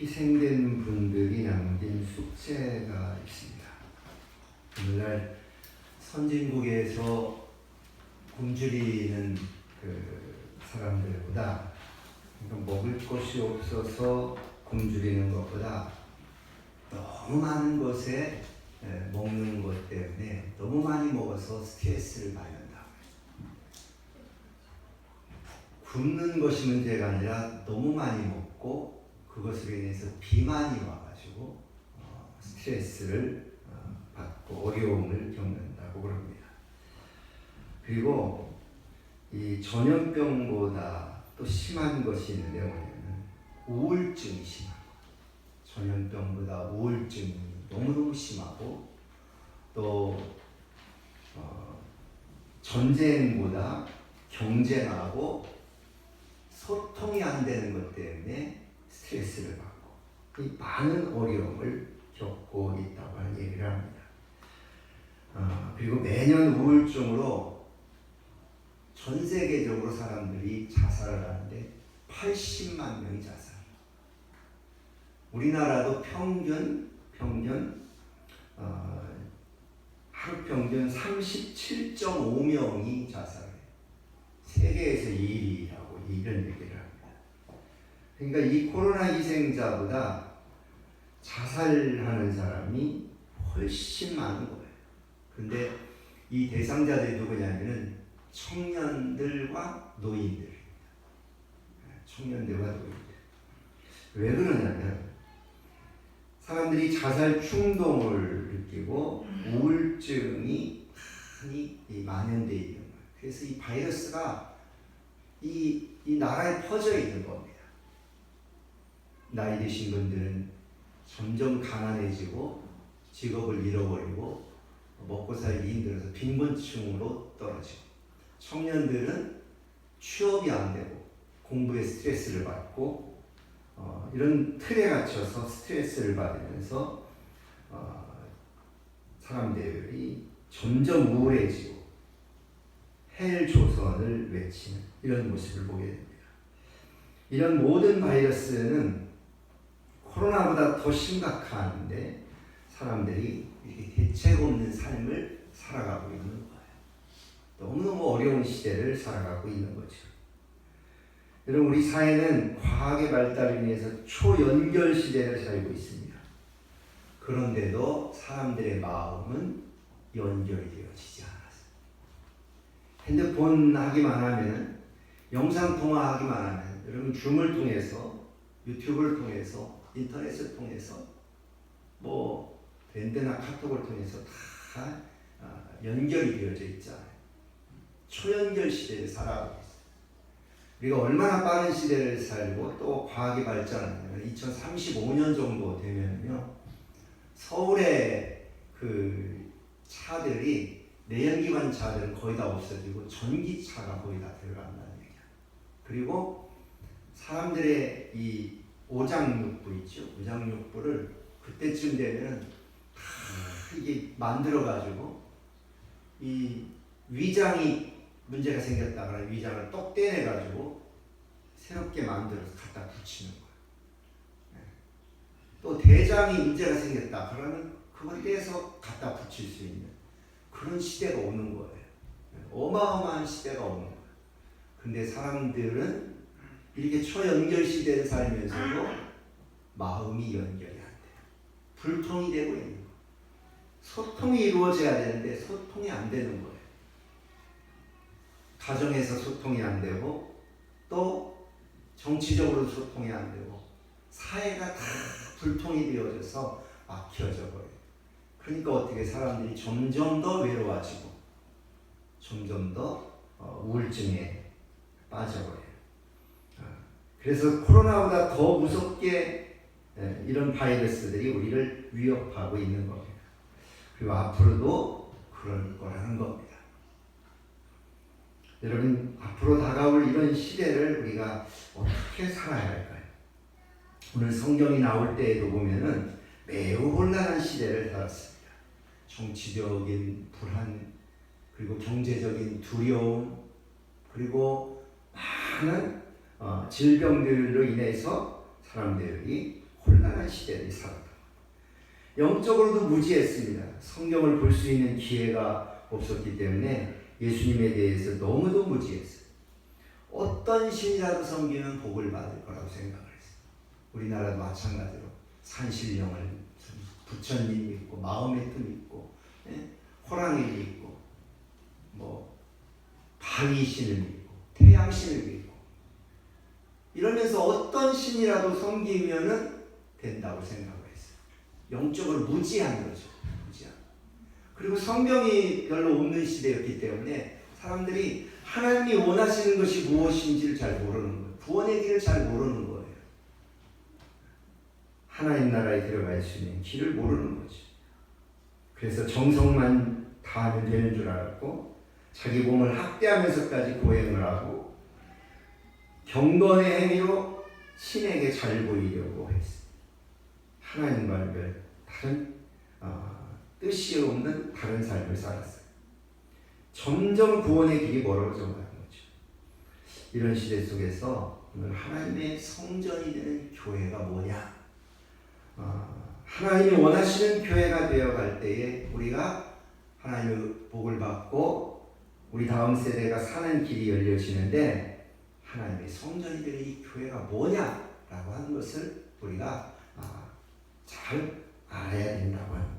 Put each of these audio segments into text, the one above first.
희생된 분들이 남긴 숙제가 있습니다. 오늘날 선진국에서 굶주리는 사람들보다, 그러니까 먹을 것이 없어서 굶주리는 것보다 너무 많은 것에 먹는 것 때문에 너무 많이 먹어서 스트레스를 받는다. 굶는 것이 문제가 아니라 너무 많이 먹고 그것으로 인해서 비만이 와가지고 스트레스를 받고 어려움을 겪는다고 그럽니다. 그리고 이 전염병보다 또 심한 것이 있는데 뭐냐면 우울증이 심하고, 전염병보다 우울증이 너무너무 심하고, 또 전쟁보다 경쟁하고 소통이 안 되는 것 때문에 스트레스를 받고 이 많은 어려움을 겪고 있다고 하는 얘기를 합니다. 그리고 매년 우울증으로 전 세계적으로 사람들이 자살을 하는데 80만 명이 자살. 우리나라도 평균 하루 평균 37.5명이 자살해요. 세계에서 1위라고 이런 얘기를 합니다. 그러니까 이 코로나 희생자보다 자살하는 사람이 훨씬 많은 거예요. 근데 이 대상자들이 누구냐면은 청년들과 노인들입니다. 청년들과 노인들. 왜 그러냐면 사람들이 자살 충동을 느끼고 우울증이 많이 만연되어 있는 거예요. 그래서 이 바이러스가 이 나라에 퍼져 있는 겁니다. 나이 드신 분들은 점점 가난해지고 직업을 잃어버리고 먹고 살기 힘들어서 빈곤층으로 떨어지고, 청년들은 취업이 안 되고 공부에 스트레스를 받고 이런 틀에 갇혀서 스트레스를 받으면서 사람들이 점점 우울해지고 헬 조선을 외치는 이런 모습을 보게 됩니다. 이런 모든 바이러스는 코로나보다 더 심각한데 사람들이 이렇게 대책 없는 삶을 살아가고 있는 거예요. 너무너무 어려운 시대를 살아가고 있는 거죠. 여러분, 우리 사회는 과학의 발달에 인해서 초연결 시대를 살고 있습니다. 그런데도 사람들의 마음은 연결이 되어지지 않았어요. 핸드폰 하기만 하면, 영상통화 하기만 하면, 여러분 줌을 통해서, 유튜브를 통해서, 인터넷을 통해서, 밴드나 카톡을 통해서 다 연결이 되어져 있잖아요. 초연결 시대를 살아가고 있어요. 우리가 얼마나 빠른 시대를 살고 또 과학이 발전하냐면 2035년 정도 되면요, 서울의 그 차들이, 내연기관 차들은 거의 다 없어지고 전기차가 거의 다 들어간다는 얘기야. 그리고 사람들의 이 오장육부 있죠. 오장육부를 그때쯤 되면 이게 만들어가지고 이 위장이 문제가 생겼다 그러면 위장을 똑 떼내가지고 새롭게 만들어서 갖다 붙이는 거예요. 또 대장이 문제가 생겼다 그러면 그걸 떼서 갖다 붙일 수 있는 그런 시대가 오는 거예요. 어마어마한 시대가 오는 거예요. 근데 사람들은 이렇게 초연결 시대를 살면서도 마음이 연결이 안 돼요. 불통이 되고 있는 거예요. 소통이 이루어져야 되는데 소통이 안 되는 거예요. 가정에서 소통이 안 되고, 또 정치적으로 소통이 안 되고, 사회가 다 불통이 되어져서 막혀져 버려요. 그러니까 어떻게 사람들이 점점 더 외로워지고 점점 더 우울증에 빠져버려요. 그래서 코로나보다 더 무섭게 이런 바이러스들이 우리를 위협하고 있는 겁니다. 그리고 앞으로도 그럴 거라는 겁니다. 여러분, 앞으로 다가올 이런 시대를 우리가 어떻게 살아야 할까요? 오늘 성경이 나올 때에도 보면은 매우 혼란한 시대를 살았습니다. 정치적인 불안, 그리고 경제적인 두려움, 그리고 많은 질병들로 인해서 사람들이 혼란한 시대를 살았다. 영적으로도 무지했습니다. 성경을 볼 수 있는 기회가 없었기 때문에 예수님에 대해서 너무도 무지했어요. 어떤 신이라도 섬기면 복을 받을 거라고 생각을 했어요. 우리나라도 마찬가지로 산신령을 부처님 믿고 마음의 뜸 믿고 호랑이를 믿고 뭐 바위신을 믿고 태양신을 믿고 이러면서 어떤 신이라도 섬기면은 된다고 생각을 했어요. 영적으로 무지한 거죠. 무지한. 그리고 성경이 별로 없는 시대였기 때문에 사람들이 하나님이 원하시는 것이 무엇인지를 잘 모르는 거예요. 구원의 길을 잘 모르는 거예요. 하나님 나라에 들어갈 수 있는 길을 모르는 거죠. 그래서 정성만 다하면 되는 줄 알았고 자기 몸을 학대하면서까지 고행을 하고 경건의 행위로 신에게 잘 보이려고 했어요. 하나님과는 별 다른 뜻이 없는 다른 삶을 살았어요. 점점 구원의 길이 멀어져 가는 거죠. 이런 시대 속에서 오늘 하나님의 성전이 되는 교회가 뭐냐? 하나님이 원하시는 교회가 되어갈 때에 우리가 하나님의 복을 받고 우리 다음 세대가 사는 길이 열려지는데 하나님의 성전이 되는 이 교회가 뭐냐라고 하는 것을 우리가 잘 알아야 된다고 하는 것.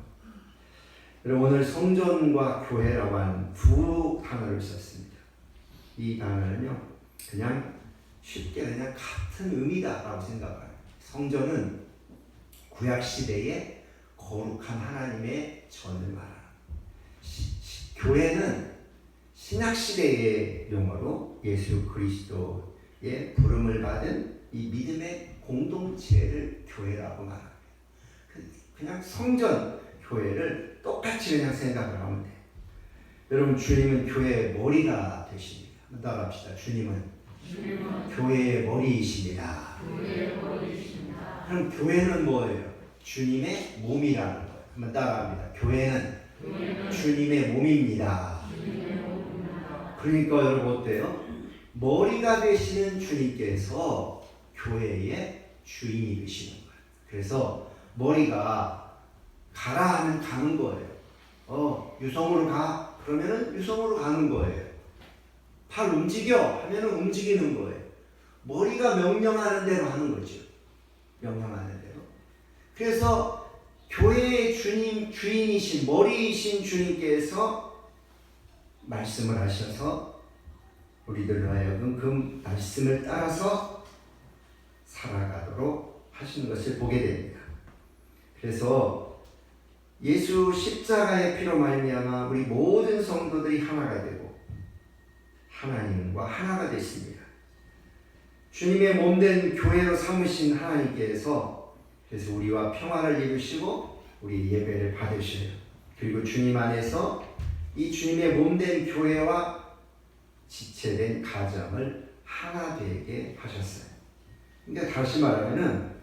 여러분 오늘 성전과 교회라고 하는 두 단어를 썼습니다. 이 단어는요 그냥 쉽게 그냥 같은 의미다라고 생각해요. 성전은 구약 시대의 거룩한 하나님의 전을 말하는 교회는 신약 시대의 용어로 예수 그리스도의 부름을 받은 이 믿음의 공동체를 교회라고 말합니다. 그냥 성전, 교회를 똑같이 그냥 생각을 하면 돼요. 여러분 주님은 교회의 머리가 되십니다. 한번 따라합시다. 주님은 교회의 머리이십니다. 그럼 교회는 뭐예요? 주님의 몸이라는 거예요. 한번 따라합니다. 교회는 주님의 몸입니다. 그러니까 여러분 어때요? 머리가 되시는 주님께서 교회의 주인이 되시는 거예요. 그래서 머리가 가라 하면 가는 거예요. 유성으로 가 그러면은 유성으로 가는 거예요. 팔 움직여 하면은 움직이는 거예요. 머리가 명령하는 대로 하는 거죠. 명령하는 대로. 그래서 교회의 주인이신 머리이신 주님께서 말씀을 하셔서 우리들로 하여금 그 말씀을 따라서 살아가도록 하시는 것을 보게 됩니다. 그래서 예수 십자가의 피로 말미암아 우리 모든 성도들이 하나가 되고 하나님과 하나가 됐습니다. 주님의 몸된 교회로 삼으신 하나님께서 그래서 우리와 평화를 이루시고 우리 예배를 받으셔요. 그리고 주님 안에서 이 주님의 몸된 교회와 지체된 가정을 하나 되게 하셨어요. 그러니까 다시 말하면은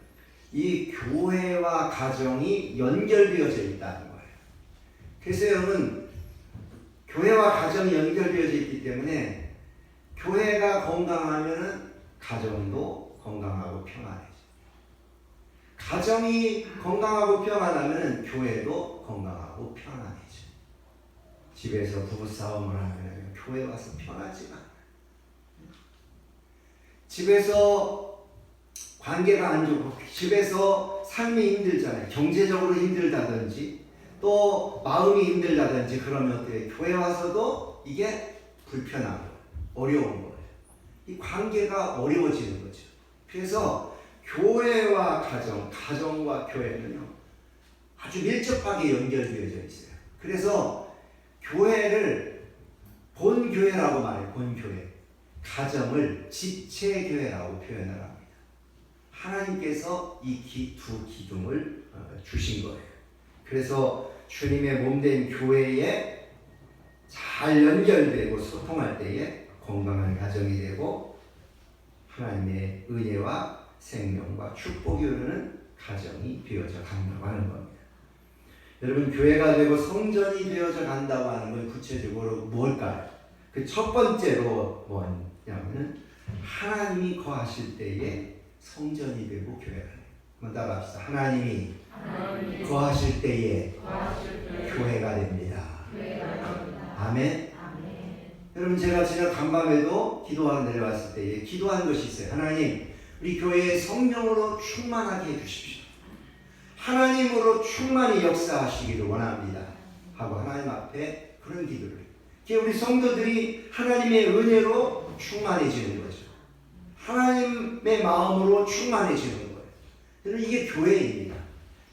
이 교회와 가정이 연결되어져 있다는 거예요. 그래서 여러분 교회와 가정이 연결되어져 있기 때문에 교회가 건강하면은 가정도 건강하고 평안해져. 가정이 건강하고 평안하면 교회도 건강하고 평안해져. 집에서 부부싸움을 하면 교회 와서 편하지가 않아요. 집에서 관계가 안 좋고 집에서 삶이 힘들잖아요. 경제적으로 힘들다든지 또 마음이 힘들다든지 그러면 어때요? 교회 와서도 이게 불편하고 어려운 거예요. 이 관계가 어려워지는 거죠. 그래서 교회와 가정과 교회는요 아주 밀접하게 연결되어져 있어요. 그래서 교회를 본교회라고 말해요. 본교회. 가정을 지체교회라고 표현을 합니다. 하나님께서 이 두 기둥을 주신 거예요. 그래서 주님의 몸된 교회에 잘 연결되고 소통할 때에 건강한 가정이 되고 하나님의 은혜와 생명과 축복이 흐르는 가정이 되어져 간다고 하는 겁니다. 여러분 교회가 되고 성전이 되어져 간다고 하는 건 구체적으로 뭘까요? 그 첫 번째로 뭐냐면은 하나님이 거하실 때에 성전이 되고 교회가 돼요. 한번 따라합시다. 하나님이 거하실 때에 교회가 됩니다. 아멘. 여러분, 제가 지난 간밤에도 기도하러 내려왔을 때에 기도한 것이 있어요. 하나님, 우리 교회에 성령으로 충만하게 해주십시오. 하나님으로 충만히 역사하시기를 원합니다 하고 하나님 앞에 그런 기도를 해요. 우리 성도들이 하나님의 은혜로 충만해지는 거죠. 하나님의 마음으로 충만해지는 거예요. 여러분, 이게 교회입니다.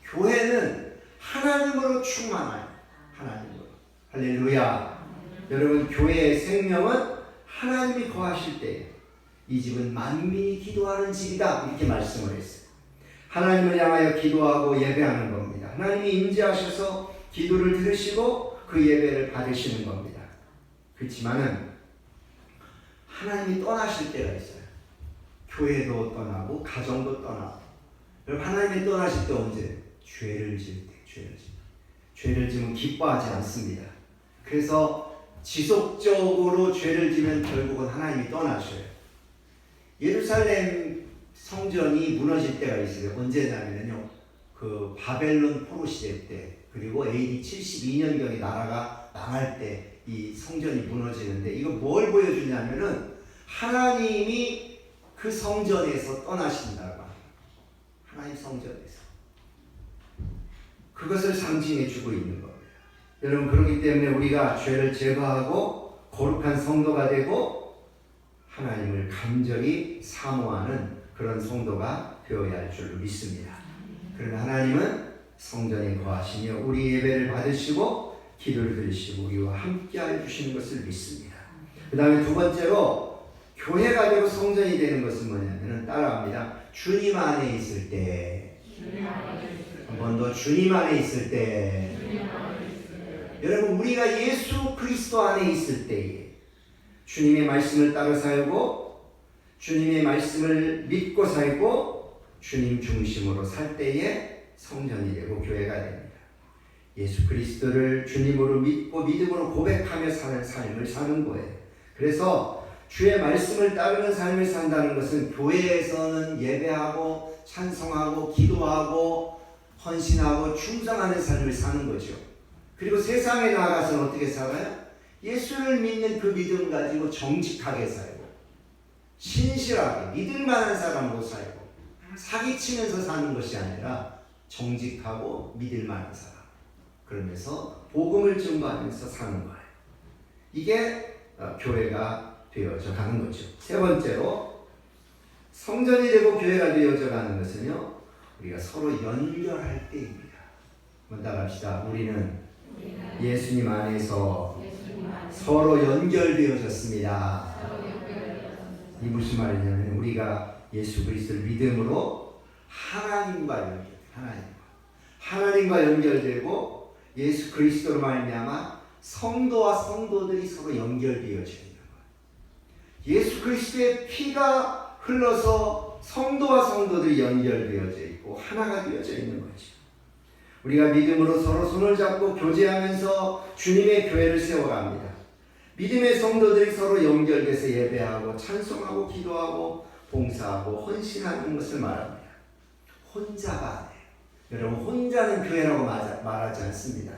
교회는 하나님으로 충만해요. 하나님으로. 할렐루야. 여러분, 교회의 생명은 하나님이 거하실 때 이 집은 만민이 기도하는 집이다 이렇게 말씀을 했어요. 하나님을 향하여 기도하고 예배하는 겁니다. 하나님이 임재하셔서 기도를 들으시고 그 예배를 받으시는 겁니다. 그렇지만은 하나님이 떠나실 때가 있어요. 교회도 떠나고 가정도 떠나고. 여러분, 하나님이 떠나실 때 언제? 죄를 지을 때. 죄를 지으면 기뻐하지 않습니다. 그래서 지속적으로 죄를 지면 결국은 하나님이 떠나셔요. 예루살렘 성전이 무너질 때가 있어요. 언제냐면요, 그 바벨론 포로 시대 때, 그리고 AD 72년경에 나라가 망할 때 이 성전이 무너지는데, 이거 뭘 보여주냐면은 하나님이 그 성전에서 떠나신다고 합니다. 하나님 성전에서. 그것을 상징해 주고 있는 겁니다. 여러분, 그렇기 때문에 우리가 죄를 제거하고 거룩한 성도가 되고 하나님을 간절히 사모하는 그런 성도가 되어야 할 줄로 믿습니다. 그러나 하나님은 성전에 거하시며 우리 예배를 받으시고 기도를 들으시고 우리와 함께하여 주시는 것을 믿습니다. 그 다음에 두 번째로 교회가 되고 성전이 되는 것은 뭐냐면 따라합니다. 주님 안에 있을 때. 한 번 더 주님 안에 있을 때. 여러분, 우리가 예수 그리스도 안에 있을 때에 주님의 말씀을 따라 살고 주님의 말씀을 믿고 살고 주님 중심으로 살 때에 성전이 되고 교회가 됩니다. 예수 그리스도를 주님으로 믿고 믿음으로 고백하며 사는 삶을 사는 거예요. 그래서 주의 말씀을 따르는 삶을 산다는 것은 교회에서는 예배하고 찬송하고 기도하고 헌신하고 충성하는 삶을 사는 거죠. 그리고 세상에 나가서는 어떻게 살아요? 예수를 믿는 그 믿음 가지고 정직하게 살고 신실하게 믿을 만한 사람으로 살고 사기치면서 사는 것이 아니라 정직하고 믿을 만한 사람, 그러면서 복음을 증거하면서 사는 거예요. 이게 교회가 되어져 가는 거죠. 세 번째로 성전이 되고 교회가 되어져 가는 것은요, 우리가 서로 연결할 때입니다. 한번 따라합시다. 우리는 예수님 안에서 서로 연결되어졌습니다. 이 무슨 말이냐면 우리가 예수 그리스도를 믿음으로 하나님과 연결되고 예수 그리스도로 말미암아 성도와 성도들이 서로 연결되어져 있는 거예요. 예수 그리스도의 피가 흘러서 성도와 성도들이 연결되어져 있고 하나가 되어져 있는 거죠. 우리가 믿음으로 서로 손을 잡고 교제하면서 주님의 교회를 세워갑니다. 믿음의 성도들이 서로 연결돼서 예배하고 찬송하고 기도하고 봉사하고 헌신하는 것을 말합니다. 혼자가 아니에요. 여러분, 혼자는 교회라고 말하지 않습니다.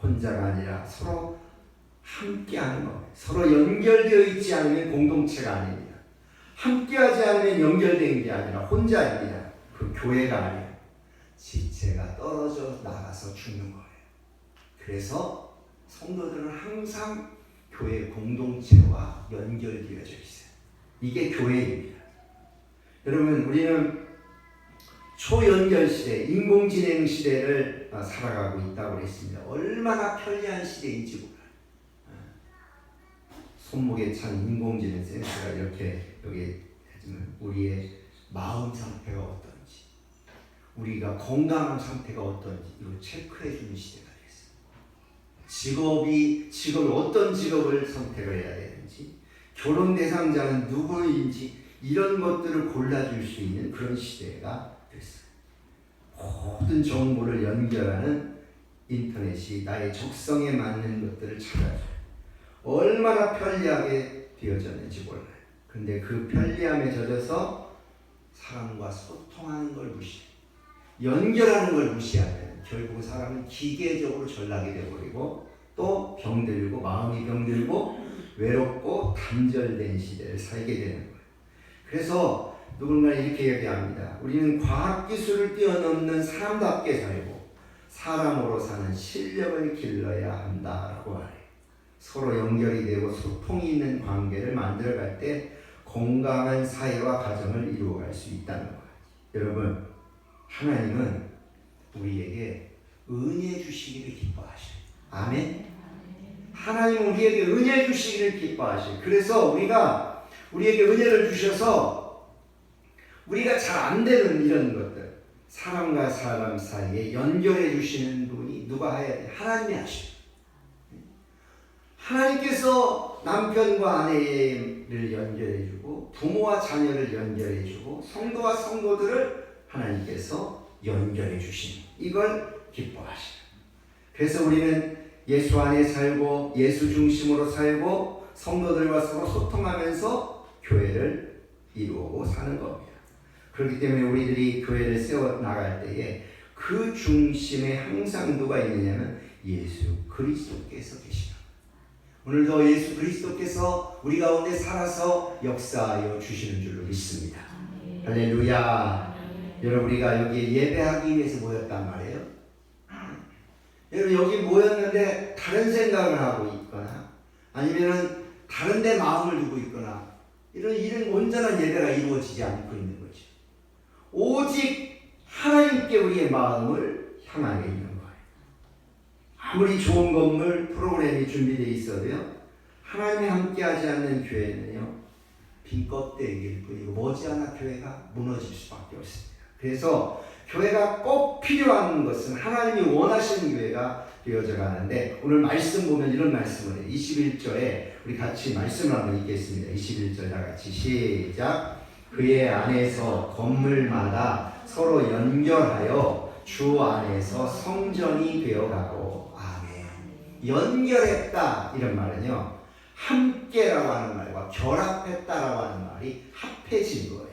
혼자가 아니라 서로 함께하는 것. 서로 연결되어 있지 않으면 공동체가 아닙니다. 함께하지 않으면 연결된 게 아니라 혼자입니다. 그 교회가 아니에요. 지체가 떨어져 나가서 죽는 거예요. 그래서 성도들은 항상 교회 공동체와 연결되어져 있어요. 이게 교회입니다. 여러분, 우리는 초연결 시대, 인공지능 시대를 살아가고 있다고 그랬습니다. 얼마나 편리한 시대인지 몰라요. 손목에 찬 인공지능 센서가 이렇게 여기 해주면 우리의 마음 상태가 어떤지, 우리가 건강한 상태가 어떤지 이걸 체크해주는 시대가 됐어요. 직업이 어떤 직업을 선택을 해야 되는지, 결혼 대상자는 누구인지 이런 것들을 골라줄 수 있는 그런 시대가 됐어요. 모든 정보를 연결하는 인터넷이 나의 적성에 맞는 것들을 찾아줘요. 얼마나 편리하게 되어졌는지 몰라요. 근데 그 편리함에 젖어서 사람과 소통하는 걸 연결하는 걸 무시하면 결국 사람은 기계적으로 전락이 되어버리고 또 병들고 마음이 병들고 외롭고 단절된 시대를 살게 되는 거예요. 그래서 누군가 이렇게 얘기합니다. 우리는 과학기술을 뛰어넘는 사람답게 살고 사람으로 사는 실력을 길러야 한다라고 말해요. 서로 연결이 되고 소통이 있는 관계를 만들어갈 때 건강한 사회와 가정을 이루어갈 수 있다는 거예요. 여러분, 하나님은 우리에게 은혜 주시기를 기뻐하셔요. 아멘. 하나님은 우리에게 은혜 주시기를 기뻐하셔요. 그래서 우리에게 은혜를 주셔서 우리가 잘 안 되는 이런 것들, 사람과 사람 사이에 연결해 주시는 분이 누가 해야 돼? 하나님이 하셔요. 하나님께서 남편과 아내를 연결해주고 부모와 자녀를 연결해주고 성도와 성도들을 하나님께서 연결해주시는 이걸 기뻐하시는. 그래서 우리는 예수 안에 살고 예수 중심으로 살고 성도들과 서로 소통하면서 교회를 이루고 사는 겁니다. 그렇기 때문에 우리들이 교회를 세워나갈 때에 그 중심에 항상 누가 있느냐면 예수 그리스도께서 계시다. 오늘도 예수 그리스도께서 우리 가운데 살아서 역사하여 주시는 줄로 믿습니다. 할렐루야. 여러분, 우리가 여기 예배하기 위해서 모였단 말이에요. 여러분, 여기 모였는데 다른 생각을 하고 있거나 아니면은 다른 데 마음을 두고 있거나 이런 온전한 예배가 이루어지지 않고 있는 거죠. 오직 하나님께 우리의 마음을 향하게 있는 거예요. 아무리 좋은 건물, 프로그램이 준비되어 있어도요, 하나님이 함께하지 않는 교회는요, 빈 껍데기일 뿐이고 머지않아 교회가 무너질 수밖에 없습니다. 그래서 교회가 꼭 필요한 것은 하나님이 원하시는 교회가 되어져 가는데, 오늘 말씀 보면 이런 말씀을 해요. 21절에 우리 같이 말씀을 한번 읽겠습니다. 21절 다 같이 시작. 그의 안에서 건물마다 서로 연결하여 주 안에서 성전이 되어가고. 아멘. 연결했다 이런 말은요, 함께라고 하는 말과 결합했다라고 하는 말이 합해진 거예요.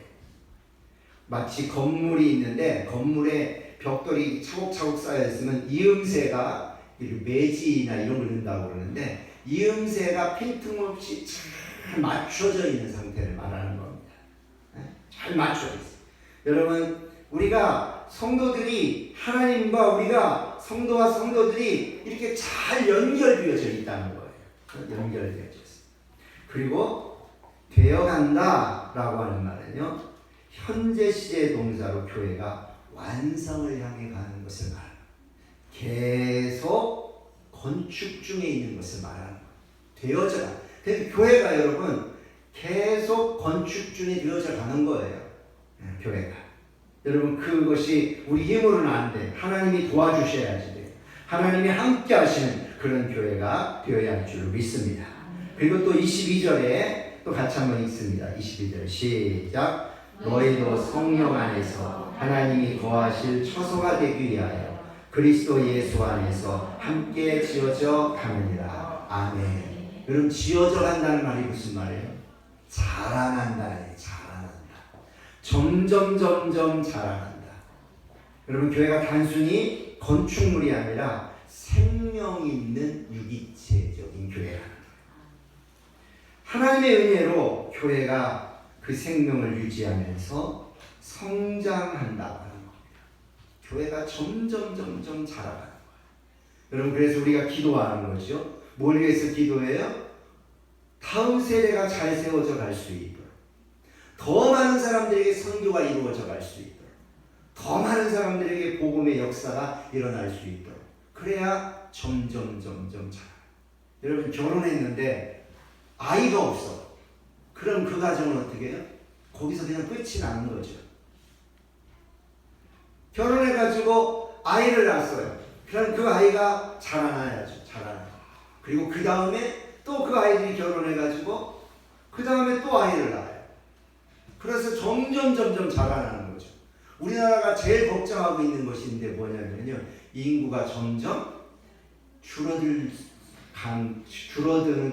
마치 건물이 있는데 건물에 벽돌이 차곡차곡 쌓여 있으면 이음새가 매지나 이런 걸 넣는다고 그러는데, 이음새가 빈틈없이 잘 맞춰져 있는 상태를 말하는 겁니다. 잘 맞춰져 있어요. 여러분, 우리가 성도들이 하나님과 우리가 성도와 성도들이 이렇게 잘 연결되어져 있다는 거예요. 연결되어져 있어요. 그리고 되어간다라고 하는 말은요, 현재 시제의 동사로 교회가 완성을 향해 가는 것을 말합니다. 계속 건축 중에 있는 것을 말하는 거예요. 되어져가. 그러니까 교회가 여러분 계속 건축 중에 되어져 가는 거예요. 교회가. 여러분, 그것이 우리 힘으로는 안 돼. 하나님이 도와주셔야지 돼요. 하나님이 함께 하시는 그런 교회가 되어야 할 줄로 믿습니다. 그리고 또 22절에 또 같이 한번 읽습니다. 22절 시작. 너희도 성령 안에서 하나님이 거하실 처소가 되기 위하여 그리스도 예수 안에서 함께 지어져 가느니라. 아멘. 여러분, 지어져 간다는 말이 무슨 말이에요? 자라난다. 자라난다. 점점 자라난다. 여러분, 교회가 단순히 건축물이 아니라 생명 있는 유기체적인 교회라는 거예요. 하나님의 은혜로 교회가 그 생명을 유지하면서 성장한다고 하는 겁니다. 교회가 점점 자라가는 거예요. 여러분, 그래서 우리가 기도하는 거죠. 뭘 위해서 기도해요? 다음 세대가 잘 세워져 갈 수 있도록, 더 많은 사람들에게 선교가 이루어져 갈 수 있도록, 더 많은 사람들에게 복음의 역사가 일어날 수 있도록, 그래야 점점 자라요. 여러분, 결혼했는데 아이가 없어. 그럼 그 가정은 어떻게 해요? 거기서 그냥 끝이 나는 거죠. 결혼해가지고 아이를 낳았어요. 그럼 그 아이가 자라나야죠. 그리고 그 다음에 또 그 아이들이 결혼해가지고 그 다음에 또 아이를 낳아요. 그래서 점점 자라나는 거죠. 우리나라가 제일 걱정하고 있는 것인데 뭐냐면요, 인구가 점점 줄어드는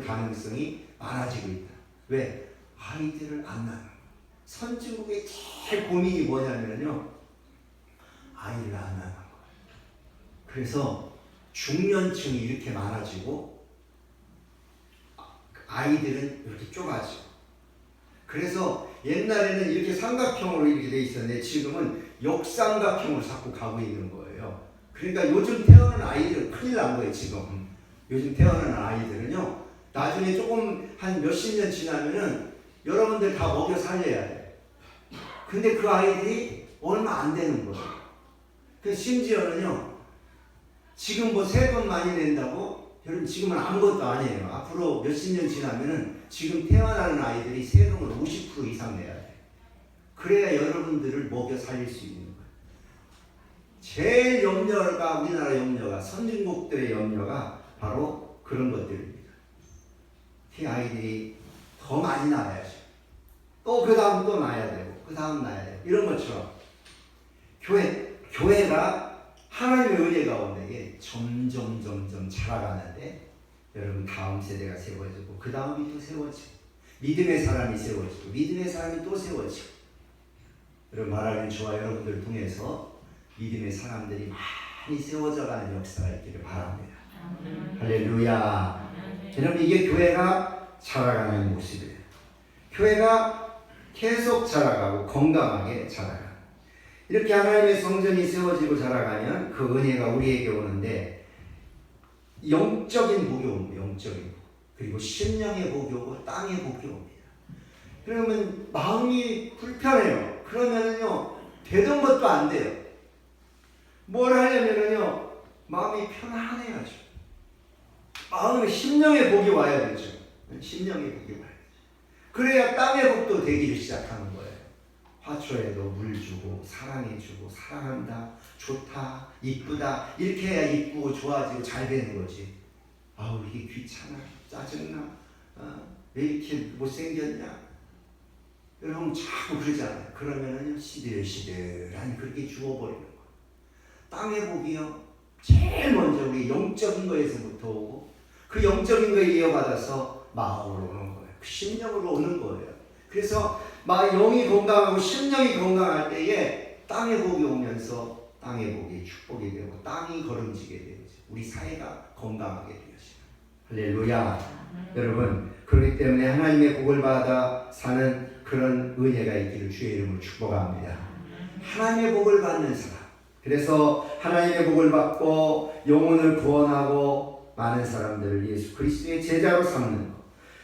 가능성이 많아지고 있다. 왜? 아이들을 안 낳는 거예요. 선진국의 제일 고민이 뭐냐면요, 아이를 안 낳는 거예요. 그래서 중년층이 이렇게 많아지고 아이들은 이렇게 좁아지고, 그래서 옛날에는 이렇게 삼각형으로 이렇게 돼 있었는데 지금은 역삼각형으로 자꾸 가고 있는 거예요. 그러니까 요즘 태어나는 아이들은 큰일 난 거예요. 지금 요즘 태어나는 아이들은요, 나중에 조금 한 몇십 년 지나면은 여러분들 다 먹여 살려야 돼. 근데 그 아이들이 얼마 안 되는 거예요. 그 심지어는요, 지금 뭐 세금 많이 낸다고, 여러분 지금은 아무것도 아니에요. 앞으로 몇십 년 지나면은 지금 태어나는 아이들이 세금을 50% 이상 내야 돼. 그래야 여러분들을 먹여 살릴 수 있는 거예요. 제일 염려가, 우리나라 염려가, 선진국들의 염려가 바로 그런 것들입니다. 그 아이들이 더 많이 낳아야죠. 또 그 다음 또 낳아야 되고, 그 다음 낳아야 되고, 이런 것처럼 교회가 하나님의 은혜 가운데 점점 자라가는데, 여러분 다음 세대가 세워지고 그 다음이 또 세워지고, 믿음의 사람이 세워지고 믿음의 사람이 또 세워지고, 여러분 말하는 저와 여러분들 통해서 믿음의 사람들이 많이 세워져가는 역사가 있기를 바랍니다. 할렐루야. 여러분 이게 교회가 자라가는 모습이에요. 교회가 계속 자라가고 건강하게 자라가고, 이렇게 하나님의 성전이 세워지고 자라가면 그 은혜가 우리에게 오는데, 영적인 복이 옵니다. 영적인 복. 그리고 심령의 복이 오고 땅의 복이 옵니다. 그러면 마음이 불편해요. 그러면은요, 되던 것도 안 돼요. 뭘 하려면은요, 마음이 편안해야죠. 마음에 심령의 복이 와야 되죠. 심령의 복이 와야 되죠. 그래야 땅의 복도 되기를 시작하는 거예요. 화초에도 물 주고 사랑해주고, 사랑한다, 좋다, 이쁘다, 이렇게 해야 이쁘고 좋아지고 잘 되는 거지. 아우 이게 귀찮아, 짜증나, 왜 이렇게 못생겼냐, 여러분 자꾸 그러잖아요. 그러면은 시들시들하니 그렇게 죽어버리는 거예요. 땅의 복이요, 제일 먼저 우리 영적인 거에서부터 오고, 그 영적인 거에 이어받아서 마음으로 오는 거예요. 그 심령으로 오는 거예요. 그래서 영이 건강하고 심령이 건강할 때에 땅의 복이 오면서 땅의 복이 축복이 되고 땅이 거름지게 되죠. 우리 사회가 건강하게 되죠. 할렐루야. 여러분 그렇기 때문에 하나님의 복을 받아 사는 그런 은혜가 있기를 주의 이름으로 축복합니다. 하나님의 복을 받는 사람, 그래서 하나님의 복을 받고 영혼을 구원하고 많은 사람들을 예수 그리스도의 제자로 삼는 것,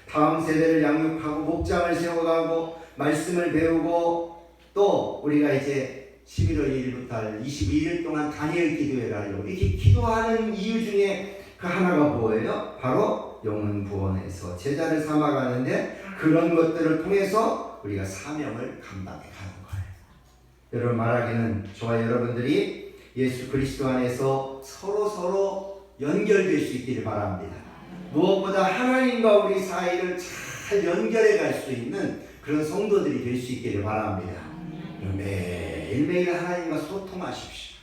다음 세대를 양육하고 목장을 세워가고 말씀을 배우고, 또 우리가 이제 11월 1일부터 22일 동안 다니엘 기도회를 하려고 이렇게 기도하는 이유 중에 그 하나가 뭐예요? 바로 영혼 구원에서 제자를 삼아가는데, 그런 것들을 통해서 우리가 사명을 감당해 가는 거예요. 여러분 말하기는 저와 여러분들이 예수 그리스도 안에서 서로 연결될 수 있기를 바랍니다. 무엇보다 하나님과 우리 사이를 잘 연결해 갈 수 있는 그런 성도들이 될 수 있기를 바랍니다. 매일매일 하나님과 소통하십시오.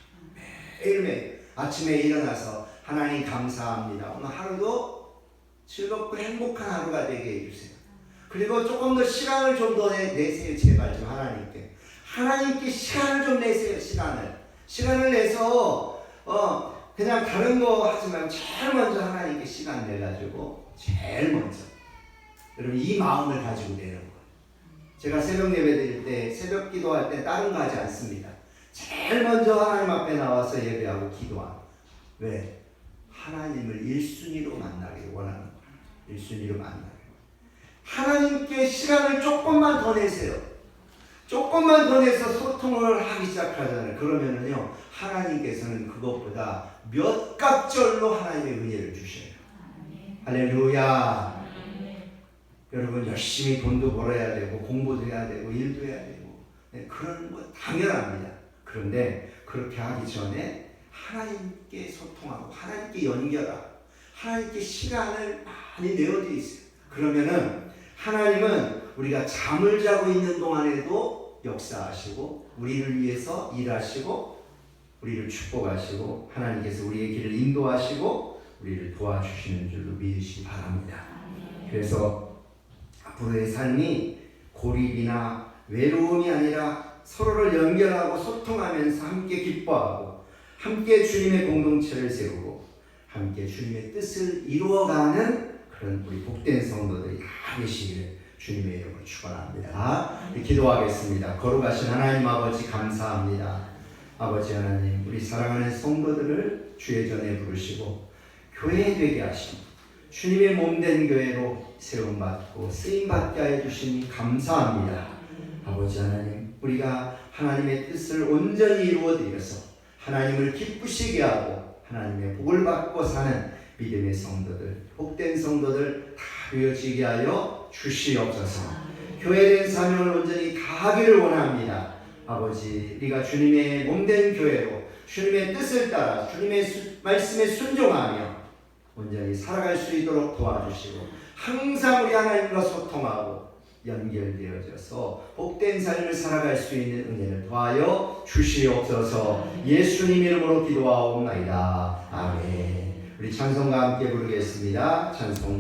매일매일 아침에 일어나서 하나님 감사합니다, 오늘 하루도 즐겁고 행복한 하루가 되게 해주세요. 그리고 조금 더 시간을 좀 더 내세요. 제발 좀 하나님께 시간을 좀 내세요. 시간을 내서 그냥 다른 거 하지 말고 제일 먼저 하나님께 시간 내가지고 제일 먼저, 여러분 이 마음을 가지고 내는 거예요. 제가 새벽 예배 드릴 때, 새벽 기도할 때 다른 거 하지 않습니다. 제일 먼저 하나님 앞에 나와서 예배하고 기도하고. 왜? 하나님을 1순위로 만나기를 원하는 거예요. 1순위로 만나기를. 하나님께 시간을 조금만 더 내세요. 조금만 더 내서 소통을 하기 시작하잖아요. 그러면은요, 하나님께서는 그것보다 몇 갑절로 하나님의 은혜를 주셔요. 할렐루야. 여러분 열심히 돈도 벌어야 되고 공부도 해야 되고 일도 해야 되고, 그런 거 당연합니다. 그런데 그렇게 하기 전에 하나님께 소통하고 하나님께 연결하고 하나님께 시간을 많이 내어드리세요. 그러면은 하나님은 우리가 잠을 자고 있는 동안에도 역사하시고 우리를 위해서 일하시고 우리를 축복하시고 하나님께서 우리의 길을 인도하시고 우리를 도와주시는 줄로 믿으시기 바랍니다. 그래서 앞으로의 삶이 고립이나 외로움이 아니라 서로를 연결하고 소통하면서 함께 기뻐하고 함께 주님의 공동체를 세우고 함께 주님의 뜻을 이루어가는 그런 우리 복된 성도들이 다 되시기를 주님의 이름으로 축원합니다. 기도하겠습니다. 거룩하신 하나님 아버지 감사합니다. 아버지 하나님, 우리 사랑하는 성도들을 주의 전에 부르시고 교회 되게 하시고 주님의 몸된 교회로 세움받고 쓰임받게 해주시니 감사합니다. 아버지 하나님, 우리가 하나님의 뜻을 온전히 이루어드려서 하나님을 기쁘시게 하고 하나님의 복을 받고 사는 믿음의 성도들, 복된 성도들 다 되어지게 하여 주시옵소서. 교회된 사명을 온전히 다하기를 원합니다. 아버지, 우리가 주님의 몸된 교회로 주님의 뜻을 따라 주님의 말씀에 순종하며 온전히 살아갈 수 있도록 도와주시고 항상 우리 하나님과 소통하고 연결되어져서 복된 삶을 살아갈 수 있는 은혜를 더하여 주시옵소서. 예수님 이름으로 기도하옵나이다. 아멘. 우리 찬송과 함께 부르겠습니다. 찬송